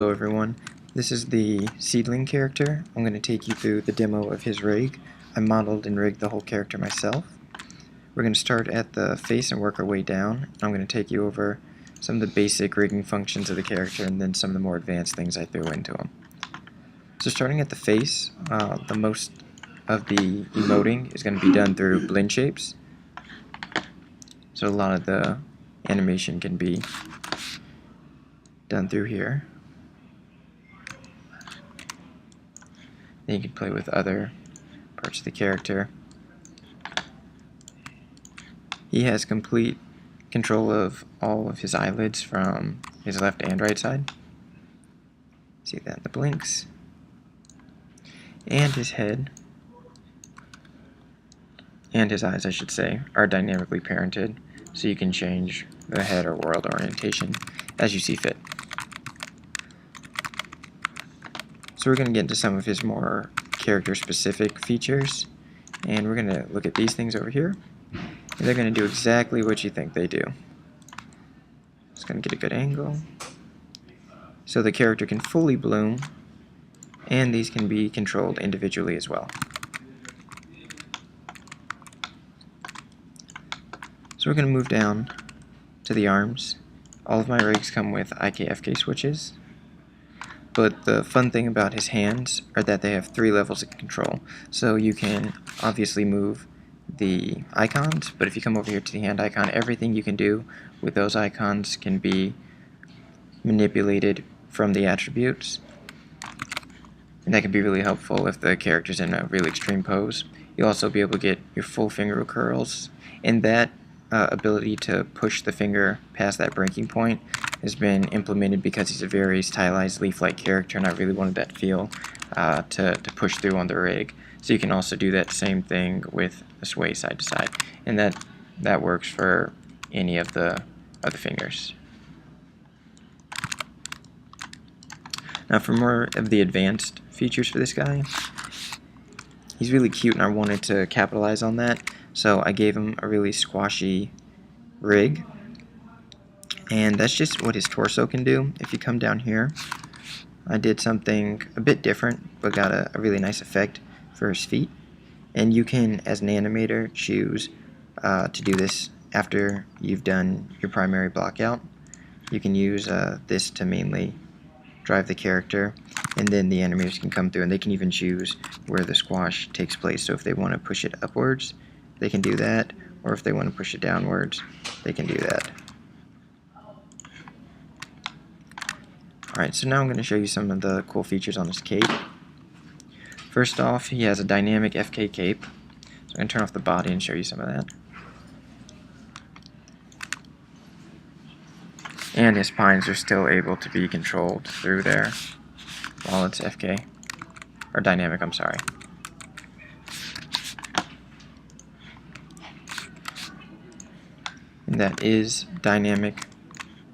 Hello everyone, this is the Seedling character. I'm going to take you through the demo of his rig. I modeled and rigged the whole character myself. We're going to start at the face and work our way down. I'm going to take you over some of the basic rigging functions of the character and then some of the more advanced things I threw into him. So starting at the face, the most of the emoting is going to be done through blend shapes. So a lot of the animation can be done through here. Then you can play with other parts of the character. He has complete control of all of his eyelids from his left and right side. See that in the blinks. And his head, and his eyes I should say, are dynamically parented, so you can change the head or world orientation as you see fit. So we're going to get into some of his more character-specific features, and we're going to look at these things over here, and they're going to do exactly what you think they do. Just going to get a good angle. So the character can fully bloom, and these can be controlled individually as well. So we're going to move down to the arms. All of my rigs come with IK/FK switches. But the fun thing about his hands are that they have 3 levels of control. So you can obviously move the icons, but if you come over here to the hand icon, everything you can do with those icons can be manipulated from the attributes. And that can be really helpful if the character's in a really extreme pose. You'll also be able to get your full finger curls, and that ability to push the finger past that breaking point has been implemented because he's a very stylized leaf-like character, and I really wanted that feel to push through on the rig. So you can also do that same thing with a sway side to side, and that works for any of the other fingers. Now for more of the advanced features for this guy, he's really cute and I wanted to capitalize on that, so I gave him a really squashy rig. And that's just what his torso can do. If you come down here, I did something a bit different, but got a really nice effect for his feet. And you can, as an animator, choose to do this after you've done your primary block out. You can use this to mainly drive the character, and then the animators can come through, and they can even choose where the squash takes place. So if they want to push it upwards, they can do that, or if they want to push it downwards, they can do that. Alright, so now I'm going to show you some of the cool features on this cape. First off, he has a dynamic FK cape. So I'm going to turn off the body and show you some of that. And his spines are still able to be controlled through there while it's FK. Or dynamic, I'm sorry. And that is dynamic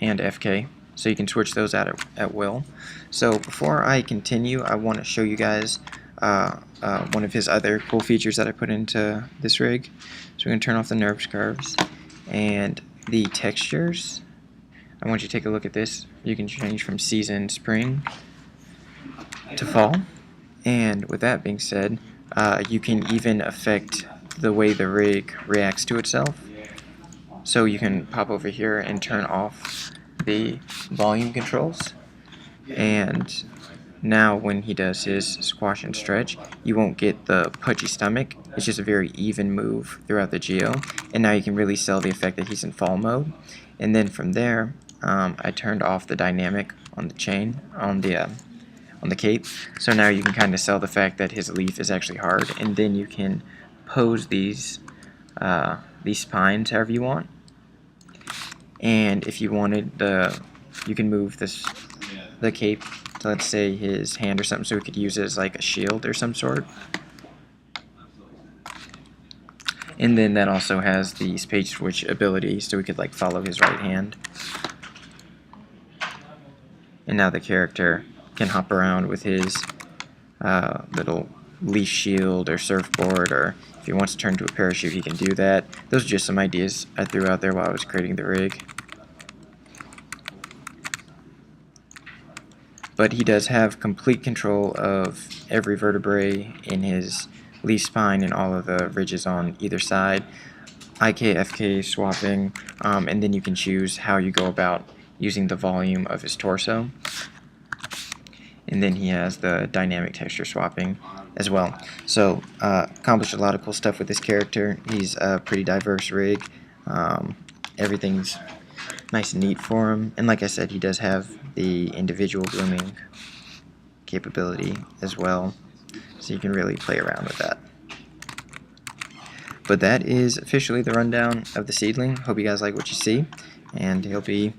and FK. So you can switch those out at will. So before I continue, I want to show you guys one of his other cool features that I put into this rig. So we're going to turn off the NURBS curves and the textures. I want you to take a look at this. You can change from season, spring to fall. And with that being said, you can even affect the way the rig reacts to itself. So you can pop over here and turn off the volume controls, and now when he does his squash and stretch, you won't get the pudgy stomach. It's just a very even move throughout the geo, and now you can really sell the effect that he's in fall mode. And then from there, I turned off the dynamic on the chain on the cape, so now you can kind of sell the fact that his leaf is actually hard, and then you can pose these spines however you want. And if you wanted, you can move the cape to, let's say, his hand or something, so we could use it as like a shield or some sort. And then that also has the page switch ability, so we could like follow his right hand. And now the character can hop around with his little leash shield or surfboard, or if he wants to turn to a parachute, he can do that. Those are just some ideas I threw out there while I was creating the rig. but he does have complete control of every vertebrae in his leaf spine and all of the ridges on either side. IK-FK swapping, and then you can choose how you go about using the volume of his torso. And then he has the dynamic texture swapping as well. So accomplished a lot of cool stuff with this character. He's a pretty diverse rig. Everything's nice and neat for him, and like I said, he does have the individual blooming capability as well, so you can really play around with that. But that is officially the rundown of the Seedling. Hope you guys like what you see, and he'll be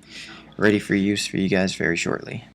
ready for use for you guys very shortly.